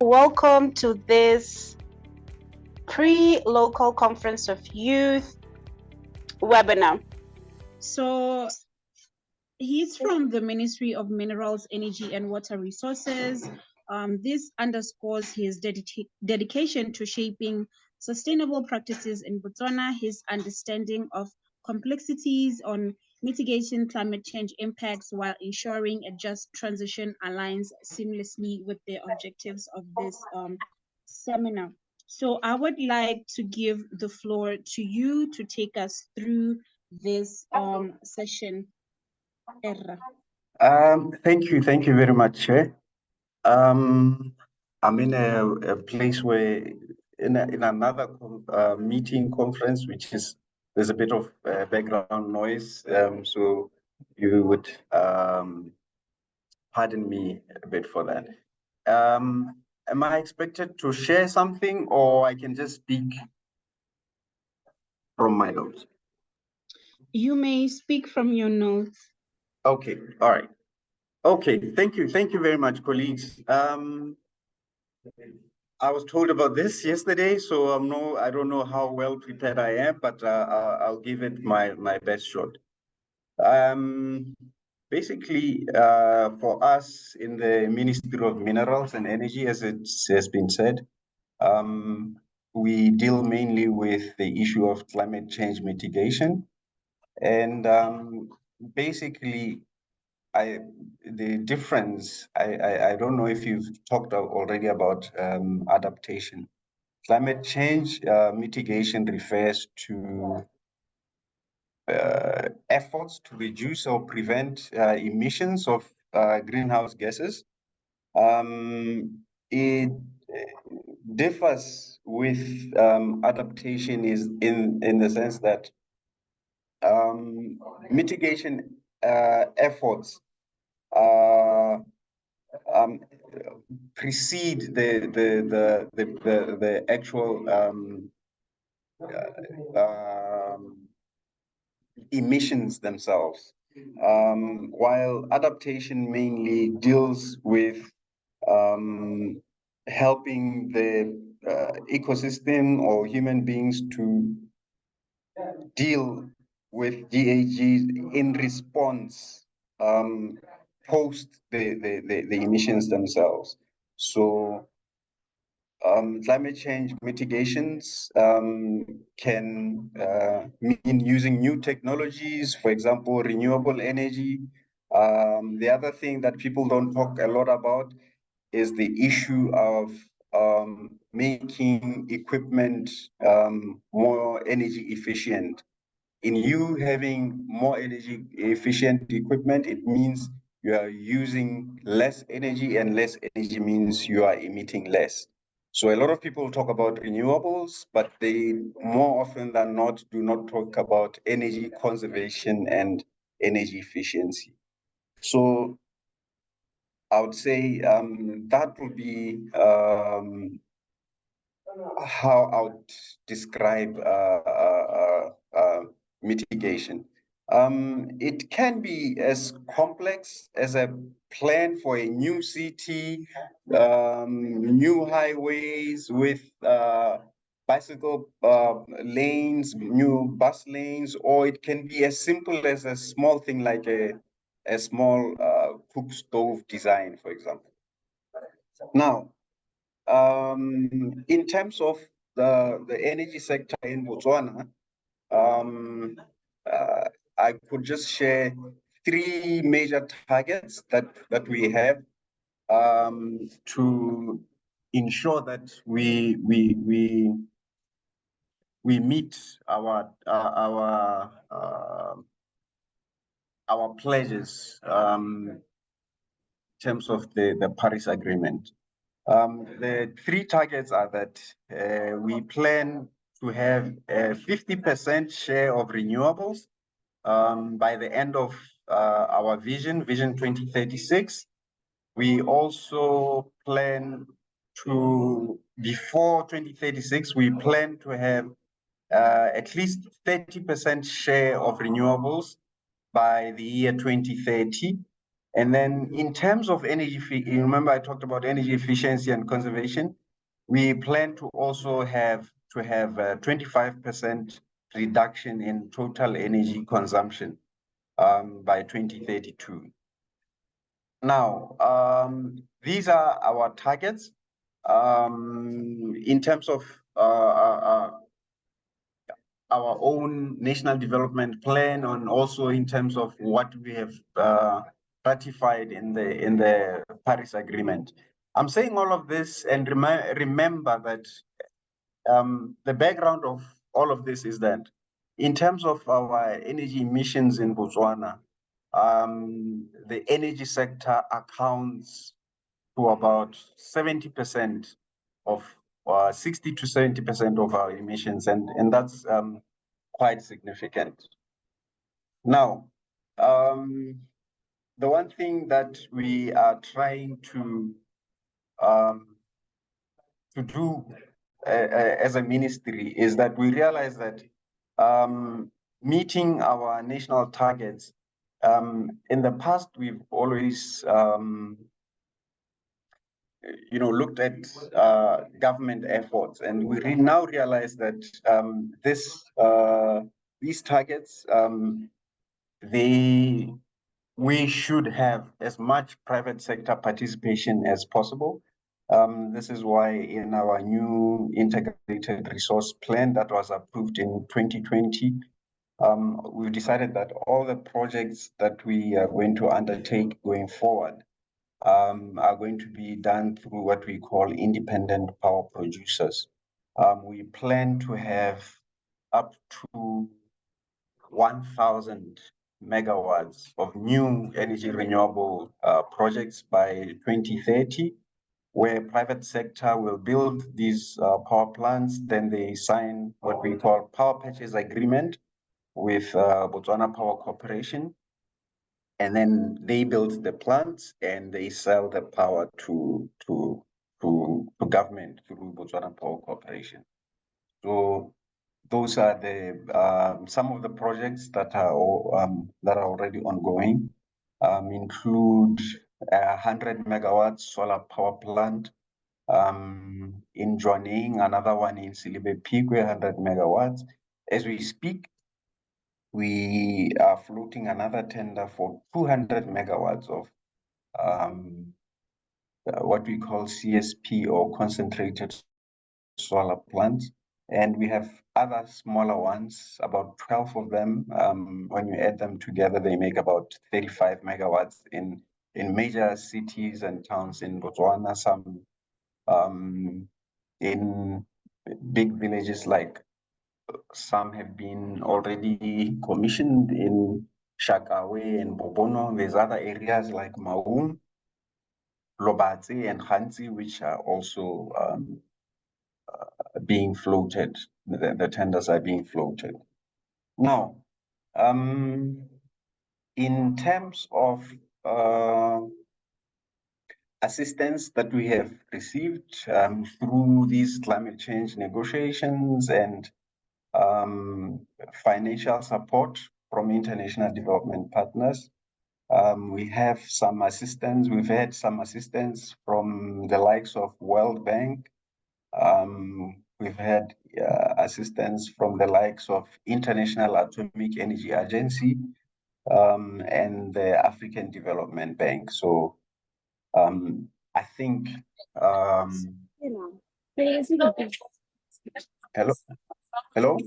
Welcome to this pre-local conference of youth webinar. So he's from the Ministry of Minerals, Energy and Water Resources. This underscores his dedication to shaping sustainable practices in Botswana, his understanding of complexities on mitigating climate change impacts while ensuring a just transition aligns seamlessly with the objectives of this seminar. So I would like to give the floor to you to take us through this session. Thank you very much, Chair. I'm in a place where in another meeting conference, which is there's a bit of background noise, so you would pardon me a bit for that. Am I expected to share something, or I can just speak from my notes? You may speak from your notes. Okay, all right. Okay, thank you very much, colleagues. I was told about this yesterday, so I don't know how well prepared I am, but I'll give it my best shot. Basically, for us in the Ministry of Minerals and Energy, as it has been said, we deal mainly with the issue of climate change mitigation, and basically, the difference, I don't know if you've talked already about adaptation. Climate change mitigation refers to efforts to reduce or prevent emissions of greenhouse gases. It differs with adaptation is in the sense that mitigation efforts precede the actual emissions themselves, while adaptation mainly deals with helping the ecosystem or human beings to deal with GHGs in response post the emissions themselves. So climate change mitigations can mean using new technologies, for example, renewable energy. The other thing that people don't talk a lot about is the issue of making equipment more energy efficient. In you having more energy efficient equipment, it means you are using less energy, and less energy means you are emitting less. So a lot of people talk about renewables, but they more often than not do not talk about energy conservation and energy efficiency. So I would say that would be how I would describe mitigation. It can be as complex as a plan for a new city, new highways with bicycle lanes, new bus lanes, or it can be as simple as a small thing like a small cook stove design, for example. Now, in terms of the energy sector in Botswana, I could just share three major targets that we have to ensure that we meet our pledges in terms of the Paris Agreement. The three targets are that we plan to have a 50% share of renewables by the end of our Vision 2036. We also plan to, before 2036, we plan to have at least 30% share of renewables by the year 2030. And then in terms of energy, you remember I talked about energy efficiency and conservation. We plan to also have a 25% reduction in total energy consumption by 2032. Now, these are our targets. In terms of our own national development plan, and also in terms of what we have ratified in the Paris Agreement. I'm saying all of this, and remember that the background of all of this is that in terms of our energy emissions in Botswana, the energy sector accounts to about 70% of 60 to 70% of our emissions, and that's quite significant. Now, the one thing that we are trying to do as a ministry is that we realize that meeting our national targets, in the past, we've always looked at government efforts, and we now realize that these targets, we should have as much private sector participation as possible. This is why in our new integrated resource plan that was approved in 2020, we've decided that all the projects that we are going to undertake going forward are going to be done through what we call independent power producers. We plan to have up to 1,000 megawatts of new energy renewable projects by 2030, where private sector will build these power plants. Then they sign what we call power purchase agreement with Botswana Power Corporation, and then they build the plants and they sell the power to government through Botswana Power Corporation. So those are the some of the projects that are already ongoing. Include a 100 megawatt solar power plant in Jwaneng, another one in Silibe Pikwe, 100 megawatts. As we speak, we are floating another tender for 200 megawatts of what we call CSP, or concentrated solar plants. And we have other smaller ones, about 12 of them. When you add them together, they make about 35 megawatts in major cities and towns in Botswana, some in big villages, like some have been already commissioned in Shakawe and Bobono. There's other areas like Maung, Lobatse and Khanzi, which are also being floated. The tenders are being floated. Now, in terms of assistance that we have received through these climate change negotiations and financial support from international development partners, we have some assistance. We've had some assistance from the likes of World Bank. We've had assistance from the likes of International Atomic Energy Agency and the African Development Bank. So I think hello.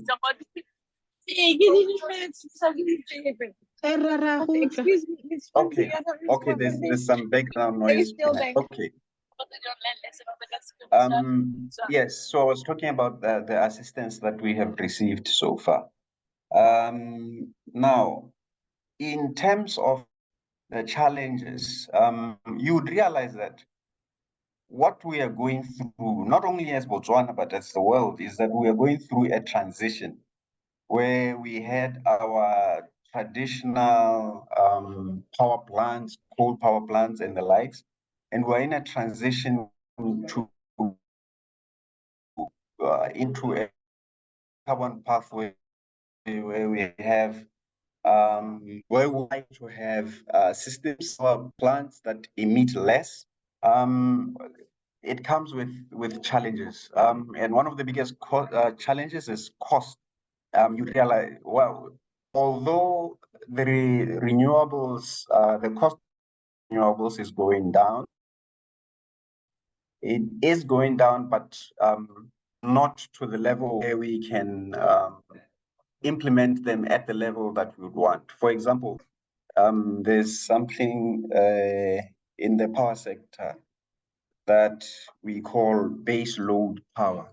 Okay. Okay. There's some background noise. Okay. Yes. So I was talking about the assistance that we have received so far. Now, in terms of the challenges, you would realize that what we are going through, not only as Botswana, but as the world, is that we are going through a transition where we had our traditional power plants, coal power plants and the likes, and we're in a transition to into a carbon pathway where we have where we like to have systems or plants that emit less. It comes with challenges, and one of the biggest challenges is cost. You realize, well, although the renewables, the cost of renewables is going down, it is going down, but not to the level where we can implement them at the level that we would want. For example, there's something in the power sector that we call base load power.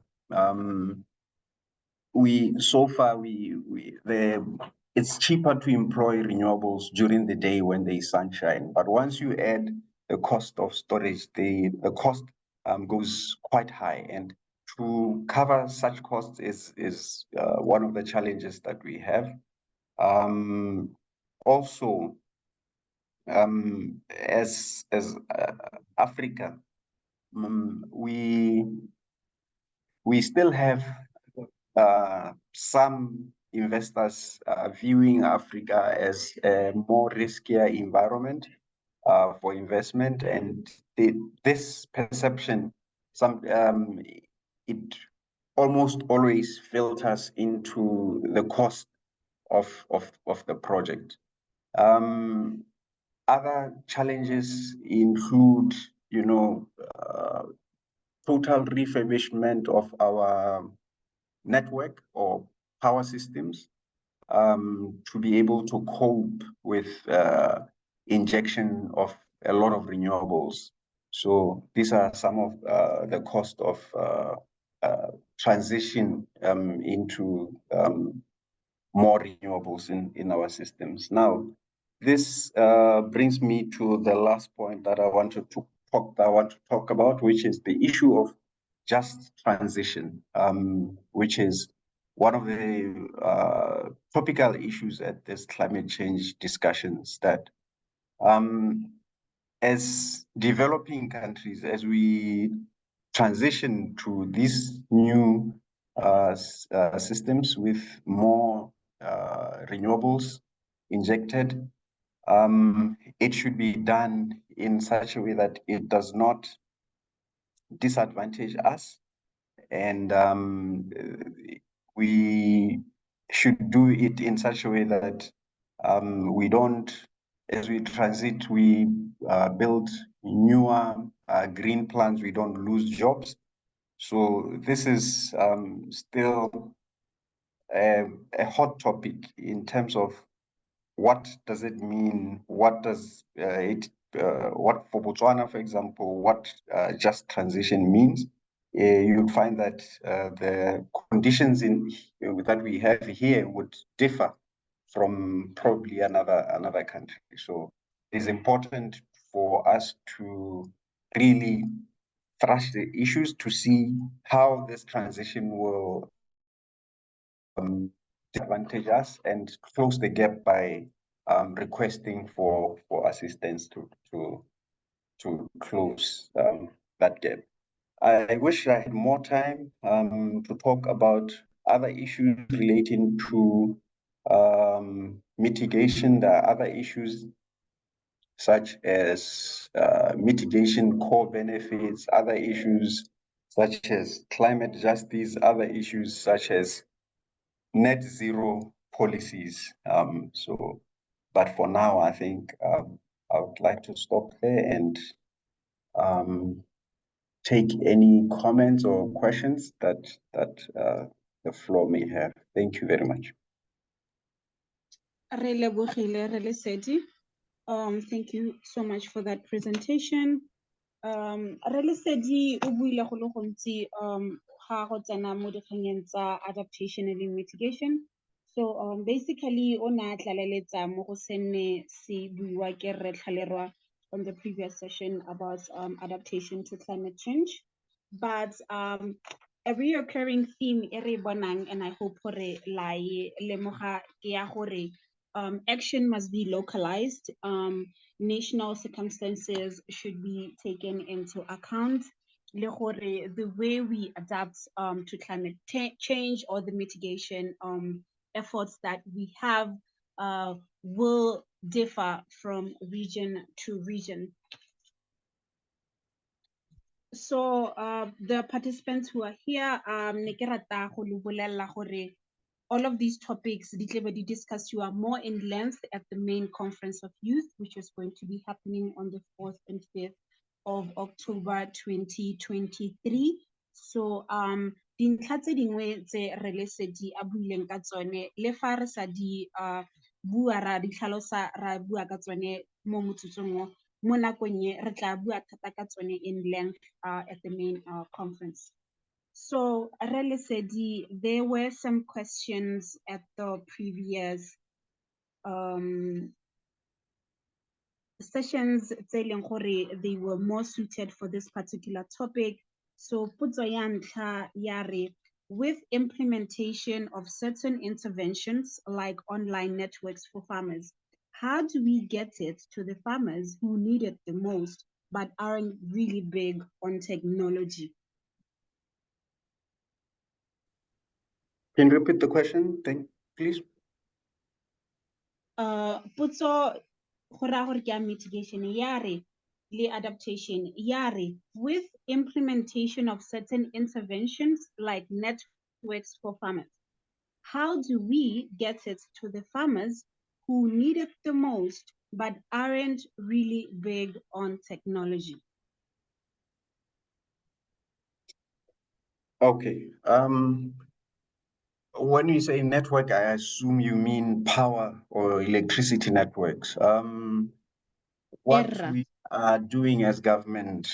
It's cheaper to employ renewables during the day when there's sunshine, but once you add the cost of storage, the cost goes quite high, and to cover such costs is one of the challenges that we have. Also, as Africa, we still have some investors viewing Africa as a more riskier environment for investment, and this perception, it almost always filters into the cost of the project. Other challenges include, total refurbishment of our network or power systems to be able to cope with injection of a lot of renewables. So these are some of the cost of transition into more renewables in our systems. Now, this brings me to the last point that I want to talk about, which is the issue of just transition, which is one of the topical issues at this climate change discussions, that as developing countries, as we transition to these new systems with more renewables injected, it should be done in such a way that it does not disadvantage us, and we should do it in such a way that we don't, as we transit, we build newer green plants, we don't lose jobs. So this is still a hot topic in terms of what does it mean, what does what for Botswana, for example, what just transition means. You'll find that the conditions that we have here would differ from probably another country. So it's important for us to really thrash the issues to see how this transition will disadvantage us and close the gap by requesting for assistance to close that gap. I wish I had more time to talk about other issues relating to mitigation. There are other issues such as mitigation core benefits, other issues such as climate justice, other issues such as net zero policies. But for now, I think I would like to stop there and take any comments or questions that the floor may have. Thank you very much. Thank you so much for that presentation. Relesedi o buile go le gontsi ga go tsena mo dikganyeng tsa adaptation and mitigation. So basically o na tlaleletsa mo go senne se buiwa ke Rre Tlhalerwa on the previous session about adaptation to climate change. But a reoccurring theme e re bonang, and I hope gore la e lemoga ke ya gore action must be localized. National circumstances should be taken into account. The way we adapt to climate change or the mitigation efforts that we have will differ from region to region. So the participants who are here, ne ke rata go le bolella gore all of these topics di tla be di discussiwa more in length at the main conference of youth, which is going to be happening on the 4th and 5th of October 2023. So dintlha tse dingwe tse re lesedi a buileng ka tsone le fa re sa di bua ra di tlhalosa ra bua ka tsone mo motsotsong mo nakong e re tla bua thata ka tsone in length at the main conference. So, Relesedi, there were some questions at the previous sessions tse leng gore they were more suited for this particular topic. So, potso ya ntlha ya re, with implementation of certain interventions like online networks for farmers, how do we get it to the farmers who need it the most but aren't really big on technology? Can you repeat the question, please? Potso go raya gore ke ya mitigation ya re le adaptation ya re, with implementation of certain interventions like networks for farmers, how do we get it to the farmers who need it the most but aren't really big on technology? Okay. When you say network, I assume you mean power or electricity networks. What Erra. we are doing as government,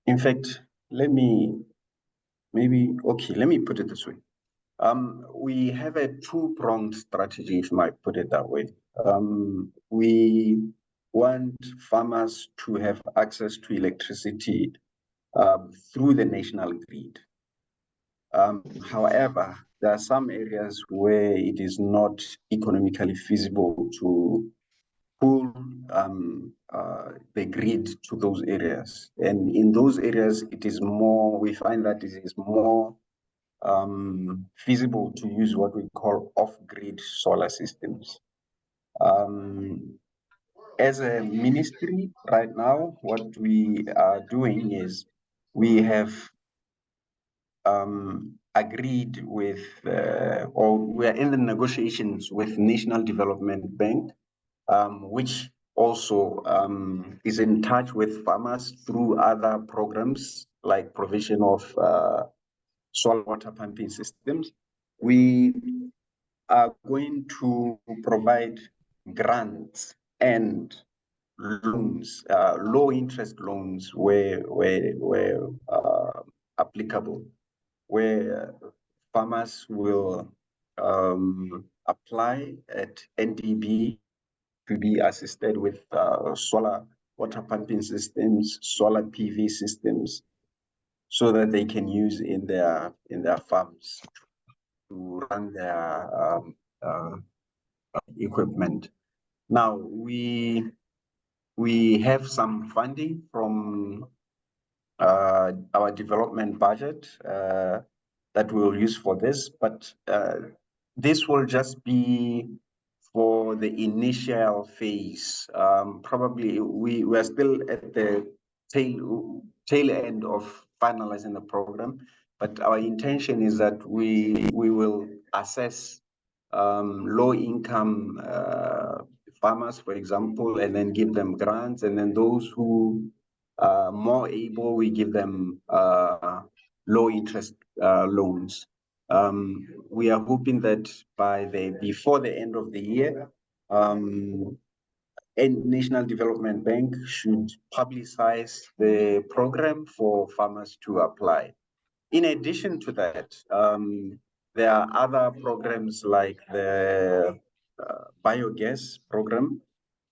in fact, let me put it this way. We have a two-pronged strategy, if I might put it that way. We want farmers to have access to electricity through the national grid. However, there are some areas where it is not economically feasible to pull the grid to those areas. And in those areas, it is more, we find that it is more feasible to use what we call off-grid solar systems. As a ministry right now, what we are doing is we have agreed with, or we are in the negotiations with National Development Bank, which also is in touch with farmers through other programs like provision of solar water pumping systems. We are going to provide grants and loans, low interest loans where applicable, where farmers will apply at NDB to be assisted with solar water pumping systems, solar PV systems, so that they can use in their farms to run their equipment. Now we have some funding from our development budget that we'll use for this, but this will just be for the initial phase. Probably we're still at the tail end of finalizing the program, but our intention is that we will assess low income farmers, for example, and then give them grants, and then those who are more able, we give them low interest loans. We are hoping that before the end of the year, National Development Bank should publicize the program for farmers to apply. In addition to that, there are other programs like the biogas program,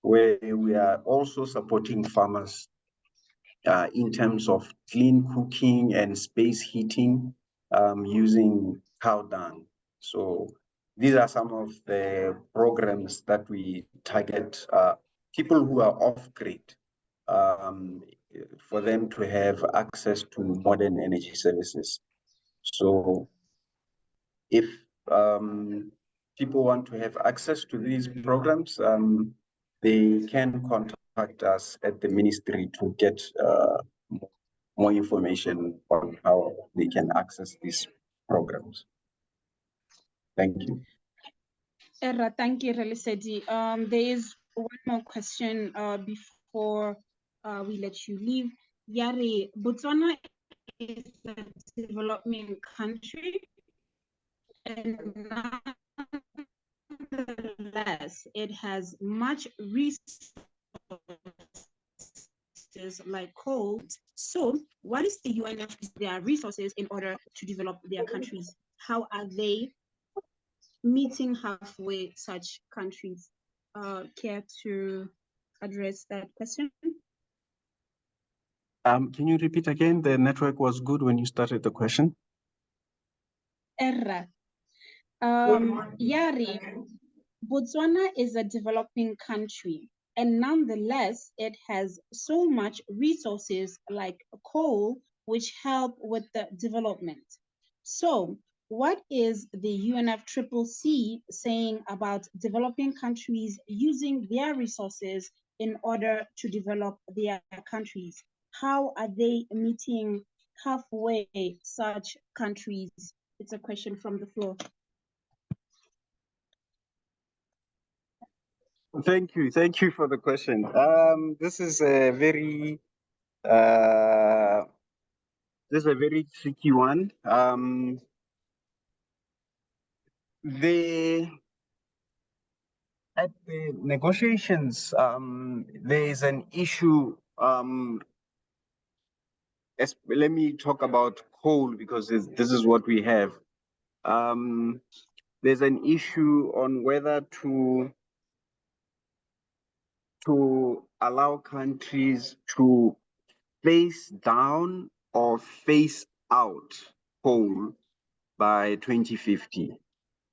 where we are also supporting farmers in terms of clean cooking and space heating using cow dung. So these are some of the programs that we target people who are off-grid, for them to have access to modern energy services. So if people want to have access to these programs, they can contact us at the ministry to get more information on how they can access these programs. Thank you. Erra, thank you, Relisedi. There is one more question before we let you leave. Yari, Botswana is a developing country, and nonetheless, it has much resources like coal. So, what is the UNF their resources in order to develop their countries? How are they meeting halfway such countries? Care to address that question? Can you repeat again? The network was good when you started the question. Erra. Yari, Botswana is a developing country, and nonetheless, it has so much resources like coal, which help with the development. So, what is the UNFCCC saying about developing countries using their resources in order to develop their countries? How are they meeting halfway such countries? It's a question from the floor. Thank you for the question. This is a very tricky one. At the negotiations, there is an issue. Let me talk about coal because this is what we have. There's an issue on whether to allow countries to phase down or phase out coal by 2050.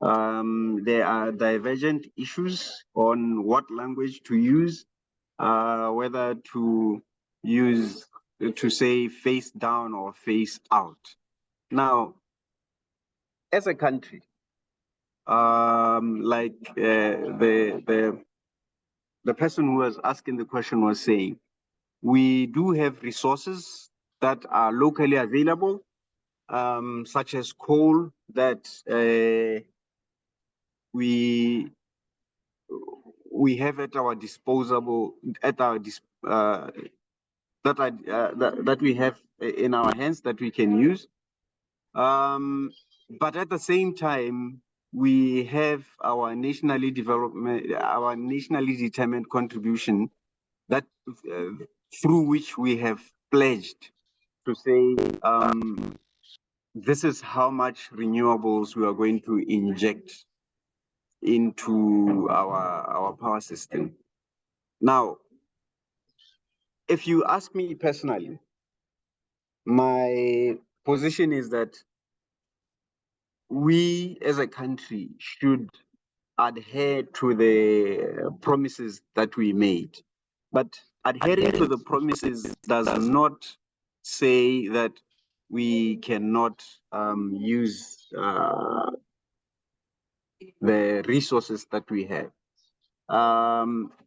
There are divergent issues on what language to use, whether to say phase down or phase out. Now, as a country, like the person who was asking the question was saying, we do have resources that are locally available, such as coal that we have at our disposable, that we have in our hands that we can use. But at the same time, we have our nationally determined contribution that through which we have pledged to say this is how much renewables we are going to inject into our power system. Now, if you ask me personally, my position is that we as a country should adhere to the promises that we made. But adhering to the promises does not say that we cannot use the resources that we have.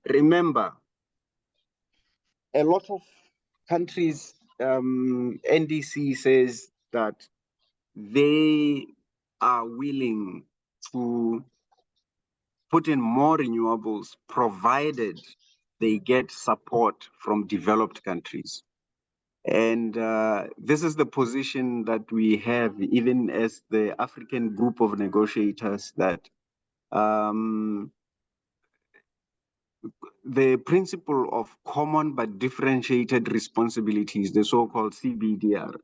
Remember, a lot of countries, NDC says that they are willing to put in more renewables provided they get support from developed countries. And this is the position that we have, even as the African group of negotiators, that the principle of common but differentiated responsibilities, the so-called CBDR,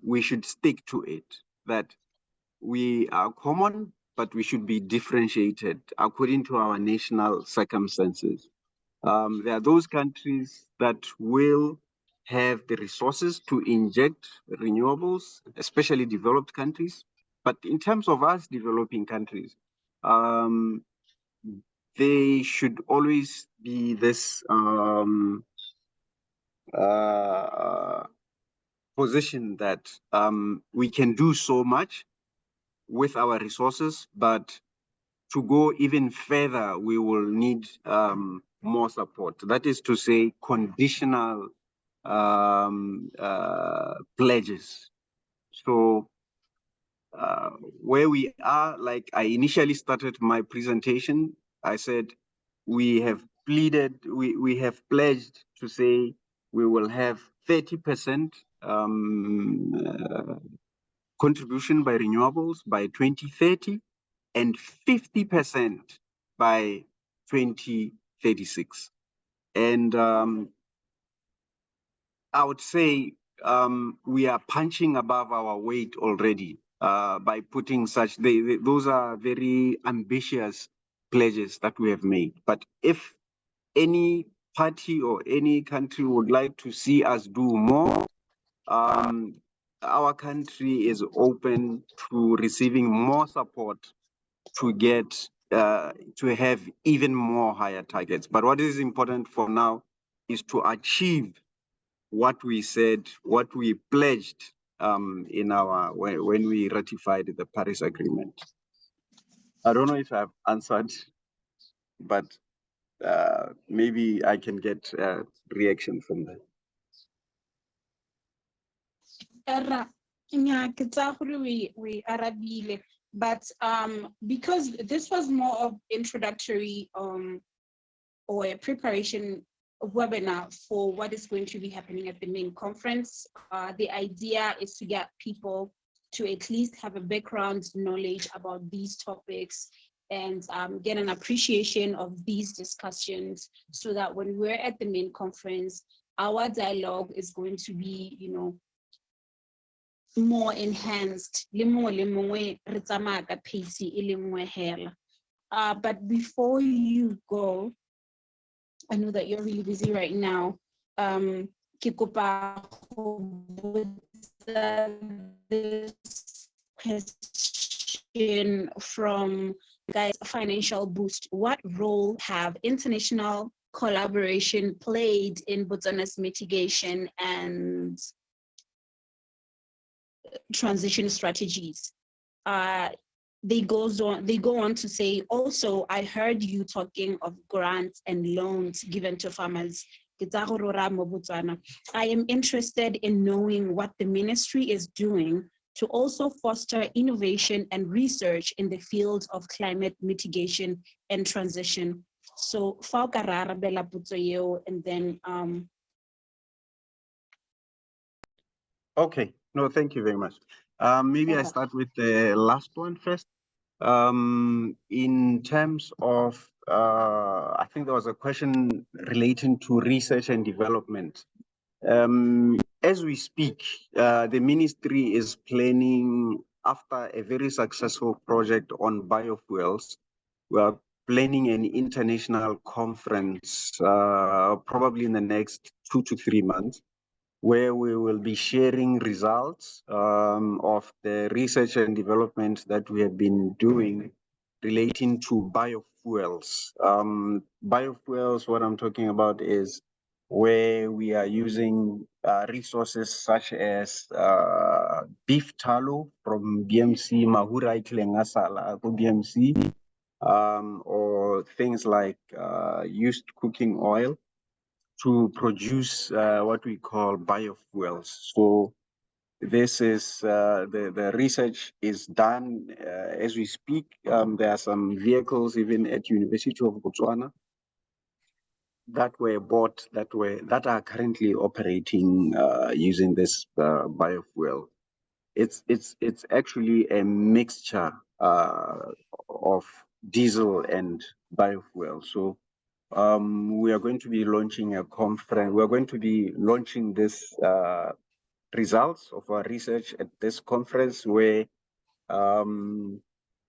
we should stick to it, that we are common, but we should be differentiated according to our national circumstances. There are those countries that will have the resources to inject renewables, especially developed countries. But in terms of us developing countries, they should always be this position that we can do so much with our resources, but to go even further, we will need more support. That is to say, conditional pledges. So where we are, like I initially started my presentation, I said we have pleaded, we have pledged to say we will have 30% contribution by renewables by 2030 and 50% by 2036. And I would say we are punching above our weight already by putting such, those are very ambitious pledges that we have made. But if any party or any country would like to see us do more, our country is open to receiving more support to get to have even more higher targets. But what is important for now is to achieve what we said, what we pledged in our when we ratified the Paris Agreement. I don't know if I've answered, but maybe I can get a reaction from that. We arabile, but because this was more of introductory or a preparation webinar for what is going to be happening at the main conference. The idea is to get people to at least have a background knowledge about these topics and get an appreciation of these discussions, so that when we're at the main conference, our dialogue is going to be, you know, more enhanced. But before you go, I know that you're really busy right now. Ke kopa this question from guys, financial boost. What role have international collaboration played in Botswana's mitigation and transition strategies? They go on to say, also, I heard you talking of grants and loans given to farmers. I am interested in knowing what the ministry is doing to also foster innovation and research in the field of climate mitigation and transition. So, and then Okay, no, thank you very much. Maybe I start with the last one first. In terms of, I think there was a question relating to research and development. As we speak, the ministry is planning, after a very successful project on biofuels, we are planning an international conference, probably in the next 2 to 3 months, where we will be sharing results of the research and development that we have been doing relating to biofuels. Biofuels, what I'm talking about is where we are using resources such as beef tallow from BMC, Mahurai Klengasala, BMC, or things like used cooking oil to produce what we call biofuels. So this is the research is done as we speak. There are some vehicles even at University of Botswana that were bought that are currently operating using this biofuel. It's actually a mixture of diesel and biofuel. So we are going to be launching a conference. We are going to be launching this results of our research at this conference, where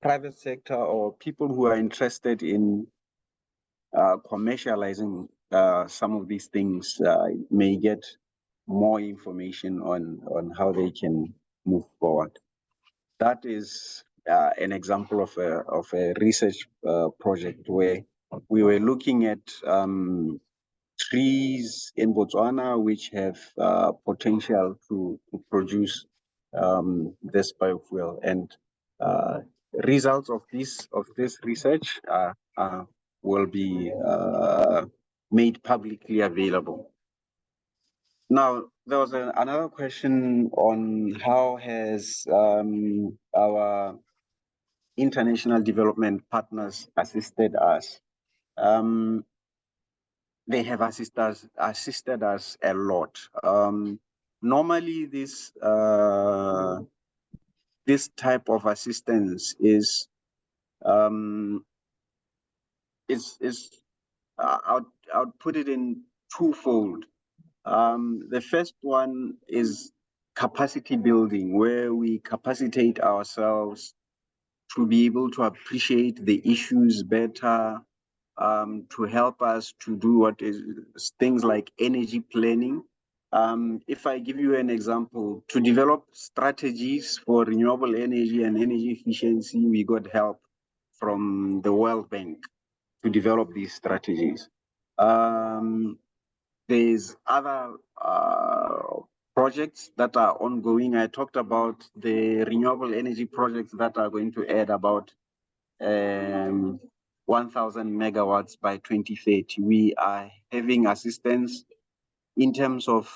private sector or people who are interested in commercializing some of these things may get more information on how they can move forward. That is an example of a research project where we were looking at trees in Botswana which have potential to produce this biofuel, and results of this research will be made publicly available. Now, there was another question on how has our international development partners assisted us. They have assisted us a lot. Normally, this type of assistance is I'll put it in twofold. The first one is capacity building, where we capacitate ourselves to be able to appreciate the issues better, to help us to do what is things like energy planning. If I give you an example, to develop strategies for renewable energy and energy efficiency, we got help from the World Bank to develop these strategies. There's other projects that are ongoing. I talked about the renewable energy projects that are going to add about 1,000 megawatts by 2030. We are having assistance in terms of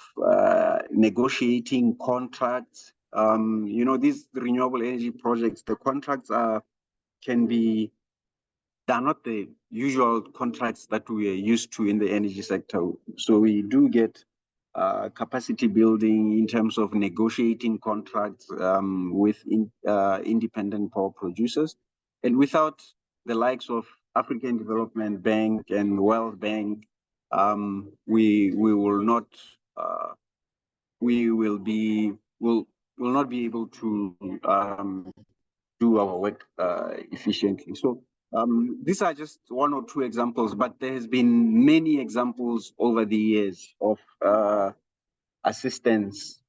negotiating contracts. These renewable energy projects, the contracts they're not the usual contracts that we are used to in the energy sector. So we do get capacity building in terms of negotiating contracts with independent power producers. And without the likes of African Development Bank and World Bank, we will not be able to do our work efficiently. So these are just one or two examples, but there has been many examples over the years of assistance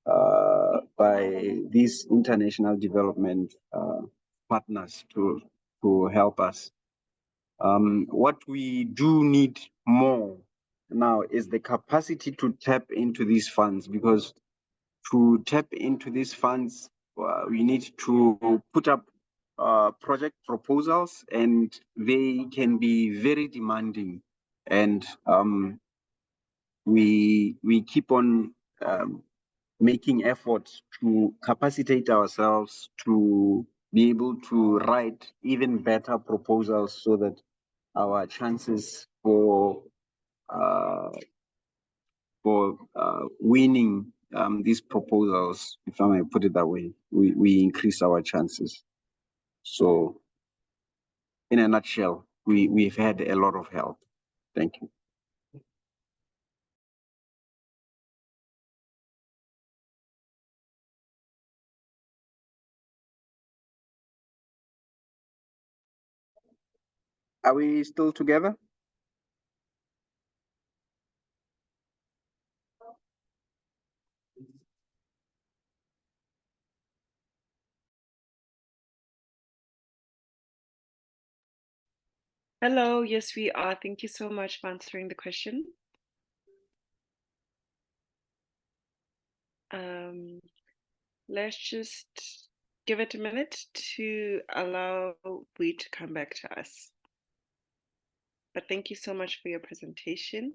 by these international development partners to help us. What we do need more now is the capacity to tap into these funds, because to tap into these funds, we need to put up project proposals, and they can be very demanding. And we keep on making efforts to capacitate ourselves to be able to write even better proposals so that our chances for winning these proposals, if I may put it that way, we increase our chances. So in a nutshell, we've had a lot of help. Thank you. Are we still together? Hello, yes, we are. Thank you so much for answering the question. Let's just give it a minute to allow we to come back to us. But thank you so much for your presentation.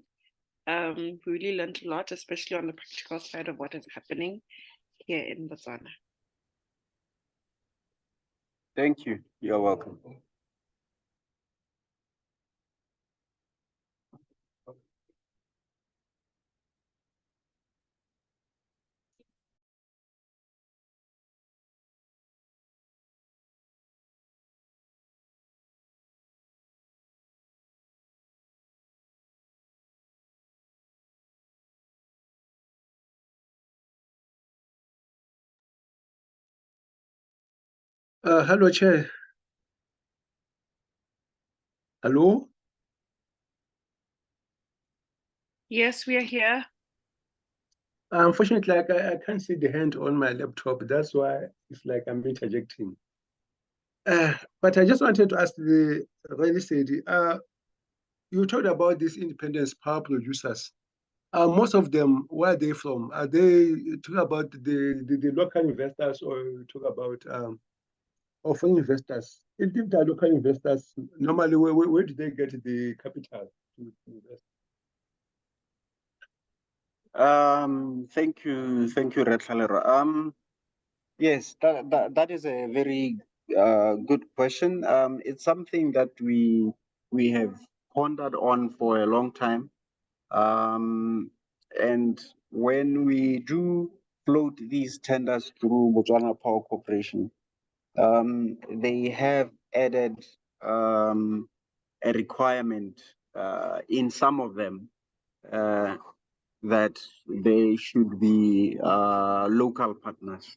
We really learned a lot, especially on the practical side of what is happening here in Botswana. Thank you. You're welcome. Hello, Chair. Hello? Yes, we are here. Unfortunately, I can't see the hand on my laptop. That's why it's like I'm interjecting. But I just wanted to ask the really said, you talked about these independent power producers. Most of them, where are they from? Are they talk about the local investors, or talk about or foreign investors? If they are local investors, normally where do they get the capital to invest? Thank you, Rethalero. Yes, that is a very good question. It's something that we have pondered on for a long time. And when we do float these tenders through Botswana Power Corporation, they have added a requirement in some of them that they should be local partners.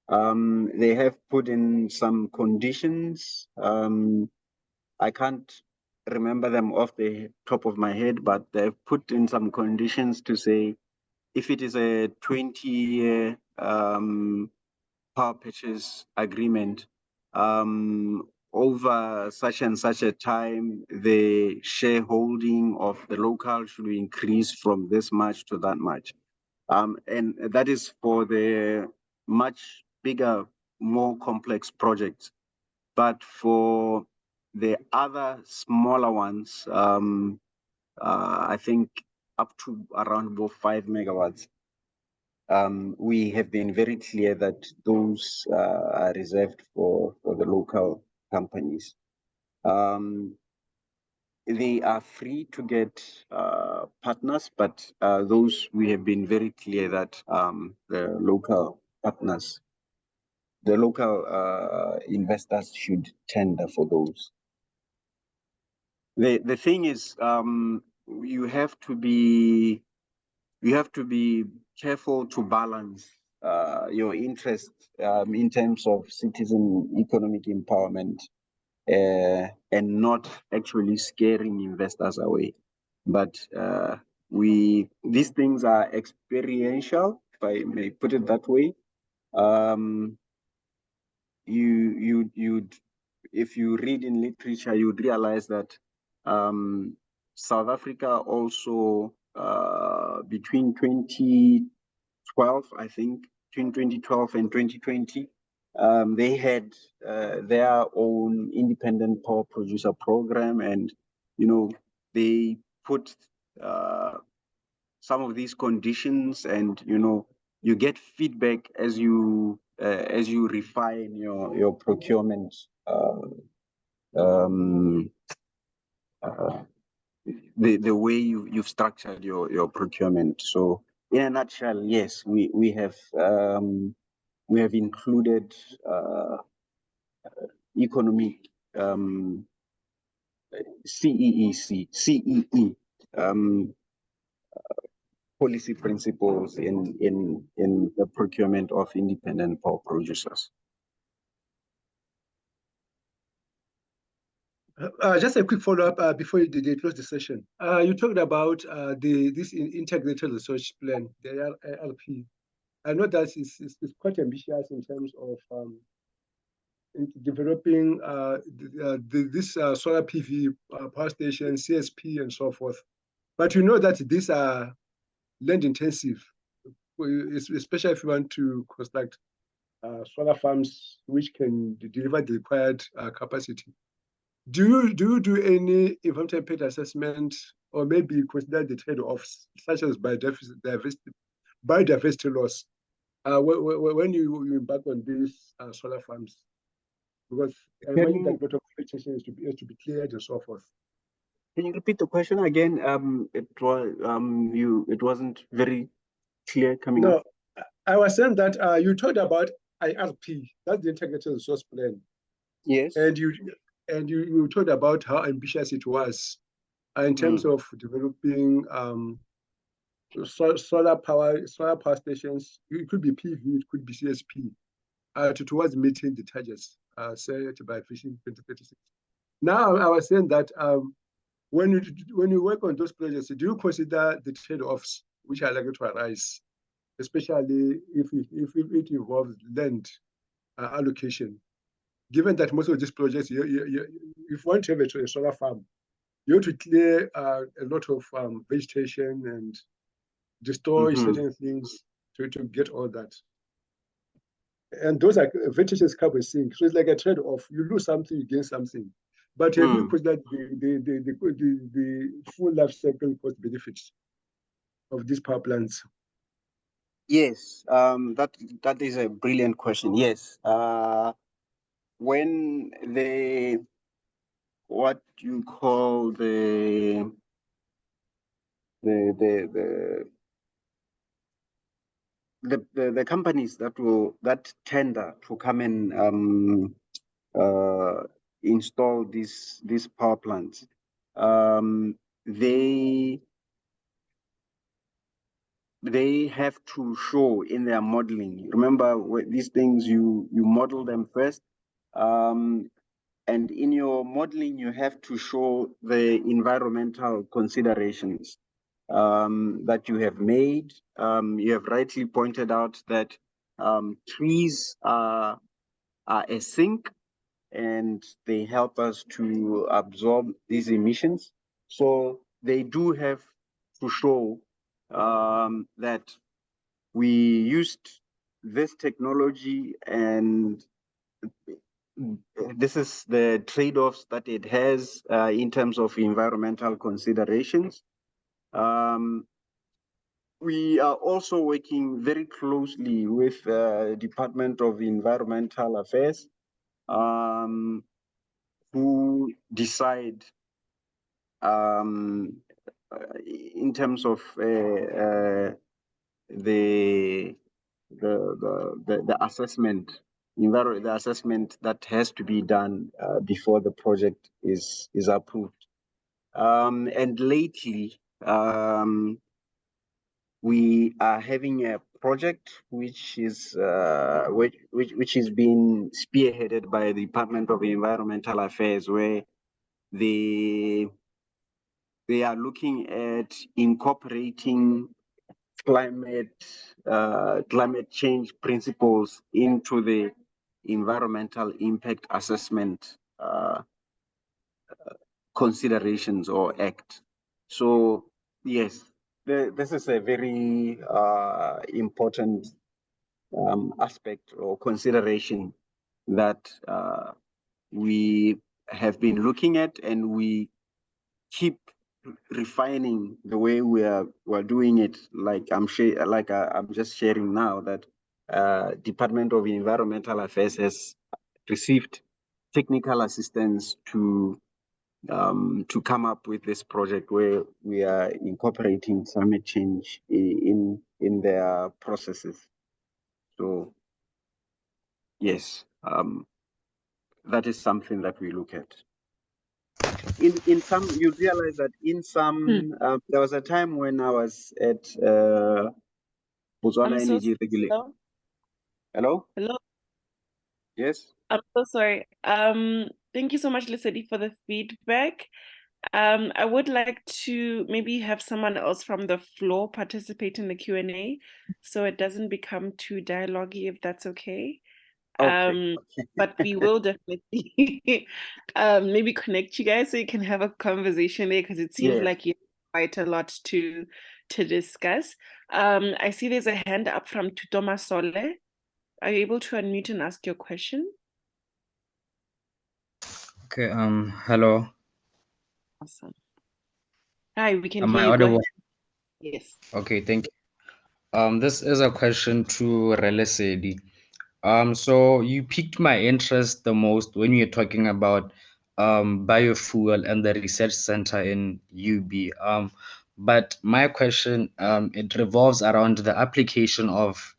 They have put in some conditions. I can't remember them off the top of my head, but they've put in some conditions to say if it is a 20-year power purchase agreement, over such and such a time, the shareholding of the local should increase from this much to that much. And that is for the much bigger, more complex projects. But for the other smaller ones, I think up to around about 5 megawatts, we have been very clear that those are reserved for the local companies. They are free to get partners, but those we have been very clear that the local partners, the local investors should tender for those. The thing is, you have to be careful to balance your interests in terms of citizen economic empowerment and not actually scaring investors away. But these things are experiential, if I may put it that way. If you read in literature, you'd realize that South Africa also between 2012, I think, between 2012 and 2020, they had their own independent power producer program, and they put some of these conditions, and you get feedback as you refine your procurement the way you've structured your procurement. So in a nutshell, yes, we have included economic CEE policy principles in the procurement of independent power producers. Just a quick follow-up before you close the session. You talked about this integrated research plan, the LP. I know that it's quite ambitious in terms of developing this solar PV power station, CSP, and so forth. But you know that these are land intensive, especially if you want to construct solar farms which can deliver the required capacity. Do you do any environmental impact assessment, or maybe consider the trade-offs such as biodiversity loss when you embark on these solar farms? Because I imagine that lot of vegetation has to be cleared and so forth. Can you repeat the question again? It wasn't very clear coming up. No, I was saying that you talked about IRP, that's the integrated resource plan. Yes. And you talked about how ambitious it was in terms of developing solar power stations. It could be PV, it could be CSP, towards meeting the targets set by Vision 2036. Now, I was saying that when you work on those projects, do you consider the trade-offs which are likely to arise, especially if it involves land allocation? Given that most of these projects, if you want to have a solar farm, you have to clear a lot of vegetation and destroy certain things to get all that. And those are advantages come with sync. So it's like a trade-off. You lose something, you gain something. But have you considered the full life cycle cost benefits of these power plants? Yes, that is a brilliant question. Yes, when what you call the companies that tender to come and install these power plants, they have to show in their modeling. Remember, these things you model them first, and in your modeling you have to show the environmental considerations that you have made. You have rightly pointed out that trees are a sink, and they help us to absorb these emissions. So they do have to show that we used this technology, and this is the trade-offs that it has in terms of environmental considerations. We are also working very closely with the Department of Environmental Affairs, who decide in terms of the assessment, the assessment that has to be done before the project is approved. And lately, we are having a project which is being spearheaded by the Department of Environmental Affairs, where they are looking at incorporating climate change principles into the environmental impact assessment considerations or act. So yes, this is a very important aspect or consideration that we have been looking at, and we keep refining the way we're doing it. Like I'm just sharing now that Department of Environmental Affairs has received technical assistance to come up with this project where we are incorporating climate change in their processes. So yes, that is something that we look at. In some, you realize that in some, there was a time when I was at Botswana Energy Regulator. Hello? Hello. Yes? I'm so sorry. Thank you so much, Lesedi, for the feedback. I would like to maybe have someone else from the floor participate in the Q&A, so it doesn't become too dialogue-y, if that's okay. Okay. But we will definitely maybe connect you guys so you can have a conversation there, because it seems like you have quite a lot to discuss. I see there's a hand up from Tutoma Sole. Are you able to unmute and ask your question? Okay, hello. Awesome. Hi, we can Am hear I you. Go audible? ahead. Yes. Okay, thank you. This is a question to Relesedi. So you piqued my interest the most when you're talking about biofuel and the research center in UB. But my question it revolves around the application of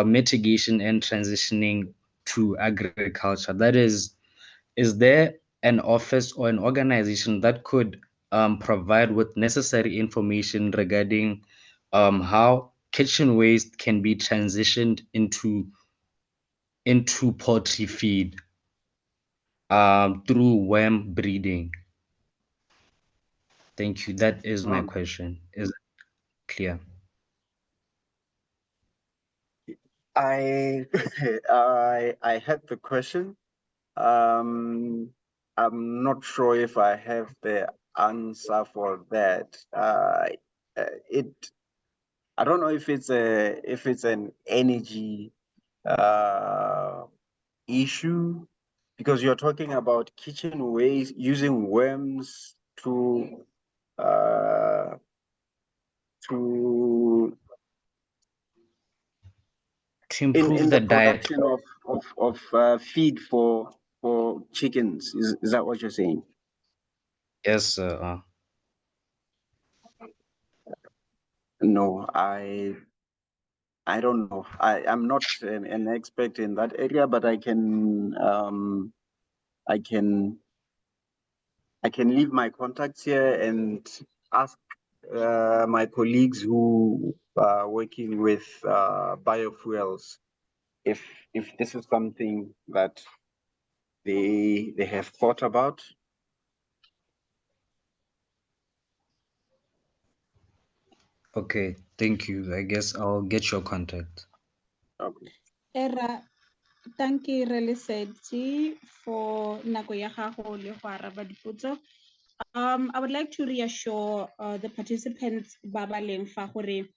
mitigation and transitioning to agriculture. That is there an office or an organization that could provide with necessary information regarding how kitchen waste can be transitioned into poultry feed through worm breeding? Thank you. That is my question. Is it clear? I I had the question. I'm not sure if I have the answer for that. I don't know if it's an energy issue, because you're talking about kitchen waste, using worms to improve in the the diet. production of feed for chickens. Is that what you're saying? Yes, No, I don't know. I'm not an expert in that area, but I can leave my contacts here and ask my colleagues who are working with biofuels if this is something that they have thought about. okay. Thank you. I guess I'll get your contact. Okay. Era, thank you really for nako ya gago le go araba dipotso. I would like to reassure the participants ba ba leng fa gore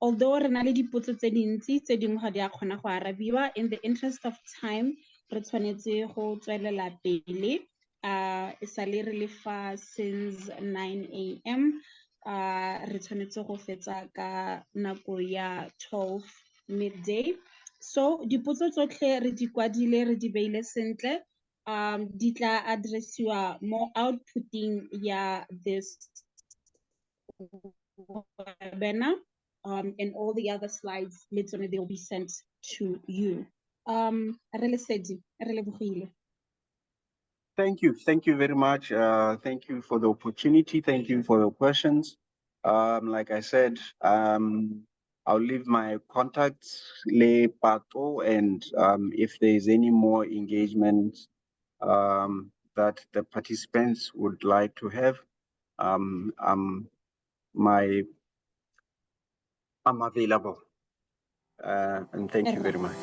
although re na le dipotso tse dintsi tse dingwe ga di a kgona go arabiwa, in the interest of time re tshwanetse go tswelela pele e sale re le fa since 9 a.m. Re tshwanetse go fetsa ka nako ya 12 midday. So dipotso tsotlhe re di kwadile, re di beile sentle. Di tla addressiwa mo outputting ya this webinar, and all the other slides later on they will be sent to you. Re lebogile. Thank you very much. Thank you for the opportunity. Thank you for the questions. Like I said, I'll leave my contacts, Le Pato, and if there's any more engagement that the participants would like to have, I'm available. And thank you very much.